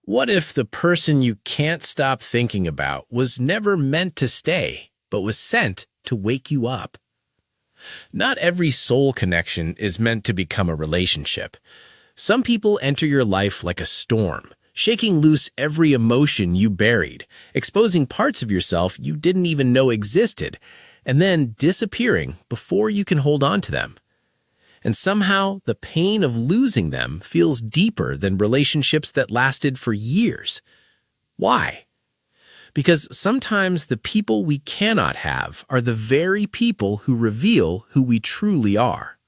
What if the person you can't stop thinking about was never meant to stay, but was sent to wake you up? Not every soul connection is meant to become a relationship. Some people enter your life like a storm, shaking loose every emotion you buried, exposing parts of yourself you didn't even know existed, and then disappearing before you can hold on to them. And somehow, the pain of losing them feels deeper than relationships that lasted for years. Why? Because sometimes the people we cannot have are the very people who reveal who we truly are.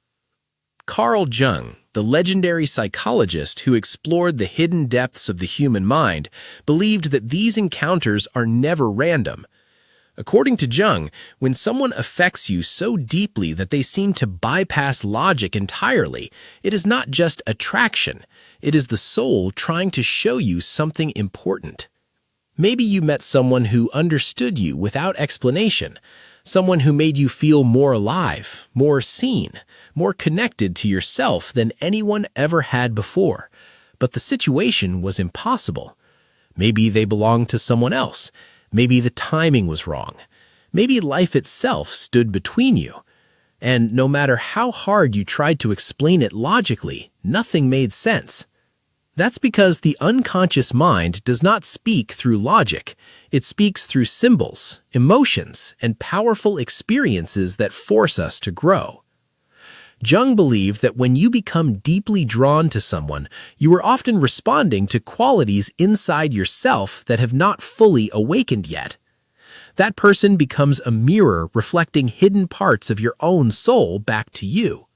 Carl Jung, the legendary psychologist who explored the hidden depths of the human mind, believed that these encounters are never random. According to Jung, when someone affects you so deeply that they seem to bypass logic entirely, it is not just attraction, it is the soul trying to show you something important. Maybe you met someone who understood you without explanation, someone who made you feel more alive, more seen, more connected to yourself than anyone ever had before. But the situation was impossible. Maybe they belonged to someone else. Maybe the timing was wrong. Maybe life itself stood between you. And no matter how hard you tried to explain it logically, nothing made sense. That's because the unconscious mind does not speak through logic. It speaks through symbols, emotions, and powerful experiences that force us to grow. Jung believed that when you become deeply drawn to someone, you are often responding to qualities inside yourself that have not fully awakened yet. That person becomes a mirror reflecting hidden parts of your own soul back to you.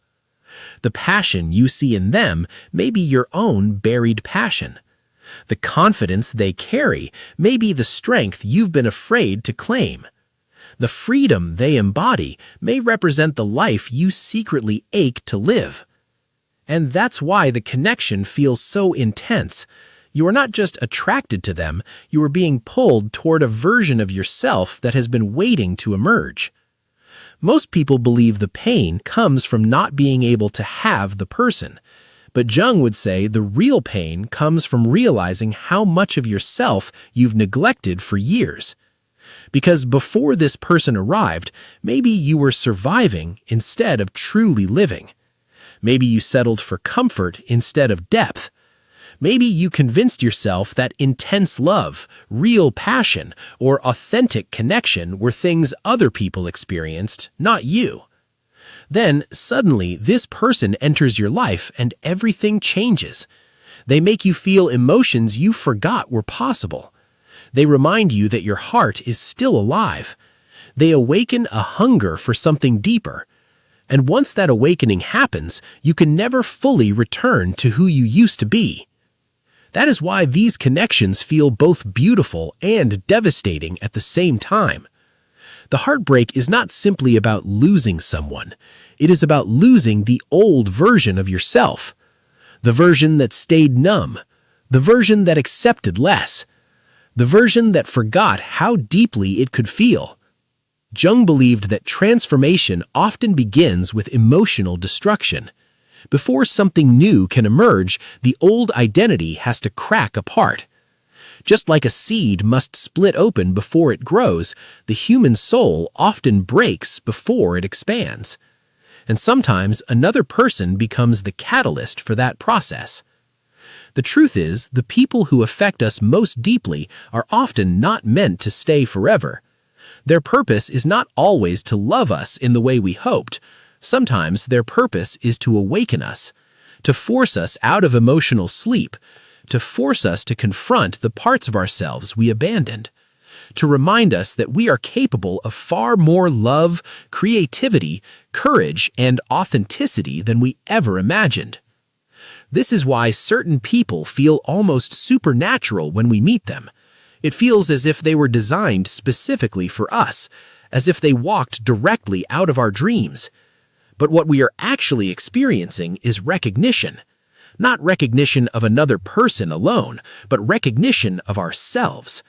The passion you see in them may be your own buried passion. The confidence they carry may be the strength you've been afraid to claim. The freedom they embody may represent the life you secretly ache to live. And that's why the connection feels so intense. You are not just attracted to them, you are being pulled toward a version of yourself that has been waiting to emerge. Most people believe the pain comes from not being able to have the person. But Jung would say the real pain comes from realizing how much of yourself you've neglected for years. Because before this person arrived, maybe you were surviving instead of truly living. Maybe you settled for comfort instead of depth. Maybe you convinced yourself that intense love, real passion, or authentic connection were things other people experienced, not you. Then, suddenly, this person enters your life and everything changes. They make you feel emotions you forgot were possible. They remind you that your heart is still alive. They awaken a hunger for something deeper. And once that awakening happens, you can never fully return to who you used to be. That is why these connections feel both beautiful and devastating at the same time. The heartbreak is not simply about losing someone. It is about losing the old version of yourself. The version that stayed numb. The version that accepted less. The version that forgot how deeply it could feel. Jung believed that transformation often begins with emotional destruction. Before something new can emerge, the old identity has to crack apart. Just like a seed must split open before it grows, the human soul often breaks before it expands. And sometimes another person becomes the catalyst for that process. The truth is, the people who affect us most deeply are often not meant to stay forever. Their purpose is not always to love us in the way we hoped. Sometimes their purpose is to awaken us, to force us out of emotional sleep, to force us to confront the parts of ourselves we abandoned, to remind us that we are capable of far more love, creativity, courage, and authenticity than we ever imagined. This is why certain people feel almost supernatural when we meet them. It feels as if they were designed specifically for us, as if they walked directly out of our dreams. But what we are actually experiencing is recognition. Not recognition of another person alone, but recognition of ourselves.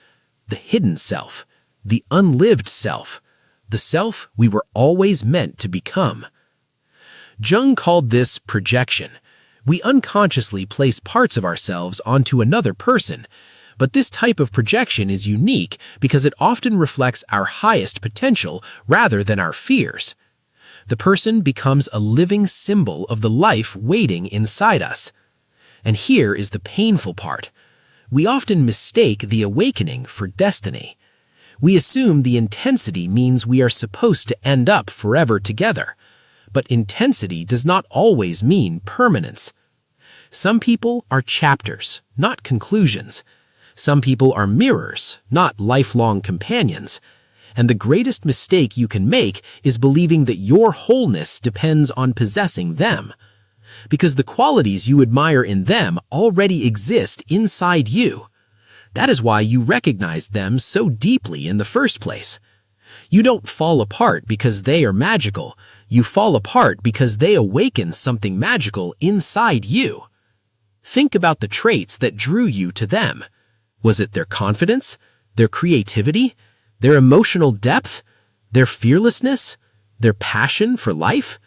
The hidden self, the unlived self, the self we were always meant to become. Jung called this projection, We unconsciously place parts of ourselves onto another person, but this type of projection is unique because it often reflects our highest potential rather than our fears. The person becomes a living symbol of the life waiting inside us. And here is the painful part. We often mistake the awakening for destiny. We assume the intensity means we are supposed to end up forever together. But intensity does not always mean permanence. Some people are chapters, not conclusions. Some people are mirrors, not lifelong companions. And the greatest mistake you can make is believing that your wholeness depends on possessing them. Because the qualities you admire in them already exist inside you. That is why you recognize them so deeply in the first place. You don't fall apart because they are magical. You fall apart because they awaken something magical inside you. Think about the traits that drew you to them. Was it their confidence, their creativity, their emotional depth, their fearlessness, their passion for life?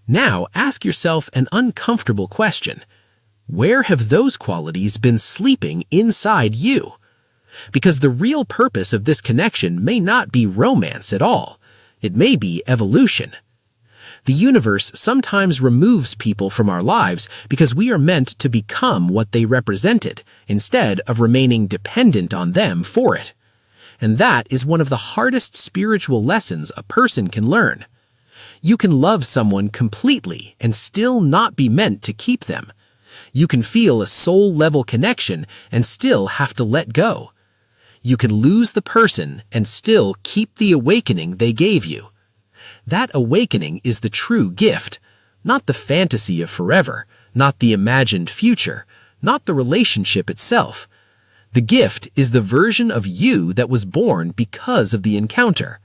Now ask yourself an uncomfortable question. Where have those qualities been sleeping inside you? Because the real purpose of this connection may not be romance at all. It may be evolution. The universe sometimes removes people from our lives because we are meant to become what they represented, instead of remaining dependent on them for it. And that is one of the hardest spiritual lessons a person can learn. You can love someone completely and still not be meant to keep them. You can feel a soul-level connection and still have to let go. You can lose the person and still keep the awakening they gave you. That awakening is the true gift, not the fantasy of forever, not the imagined future, not the relationship itself. The gift is the version of you that was born because of the encounter.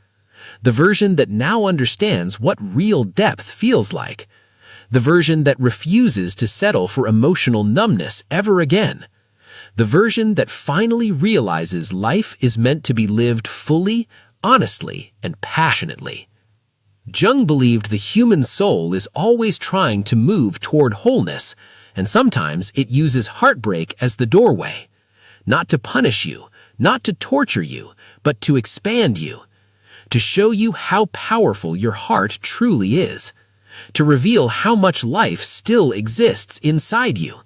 The version that now understands what real depth feels like. The version that refuses to settle for emotional numbness ever again. The version that finally realizes life is meant to be lived fully, honestly, and passionately. Jung believed the human soul is always trying to move toward wholeness, and sometimes it uses heartbreak as the doorway. Not to punish you, not to torture you, but to expand you. To show you how powerful your heart truly is. To reveal how much life still exists inside you.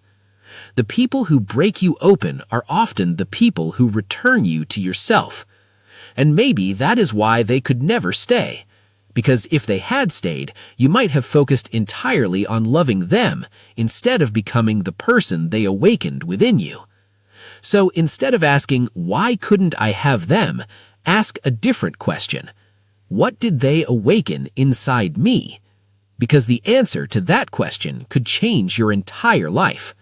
The people who break you open are often the people who return you to yourself. And maybe that is why they could never stay. Because if they had stayed, you might have focused entirely on loving them instead of becoming the person they awakened within you. So instead of asking, why couldn't I have them, ask a different question. What did they awaken inside me? Because the answer to that question could change your entire life.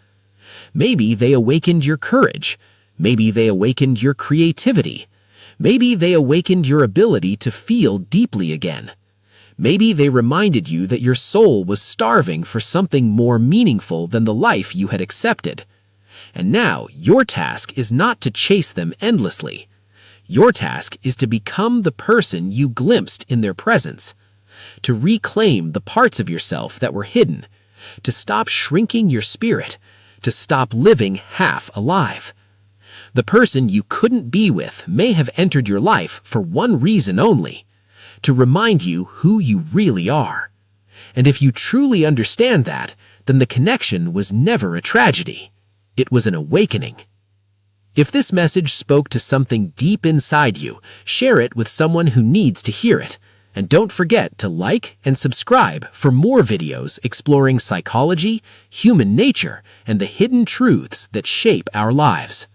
Maybe they awakened your courage. Maybe they awakened your creativity. Maybe they awakened your ability to feel deeply again. Maybe they reminded you that your soul was starving for something more meaningful than the life you had accepted. And now your task is not to chase them endlessly. Your task is to become the person you glimpsed in their presence. To reclaim the parts of yourself that were hidden. To stop shrinking your spirit. To stop living half alive. The person you couldn't be with may have entered your life for one reason only. To remind you who you really are. And if you truly understand that, then the connection was never a tragedy. It was an awakening. If this message spoke to something deep inside you, share it with someone who needs to hear it. And don't forget to like and subscribe for more videos exploring psychology, human nature, and the hidden truths that shape our lives.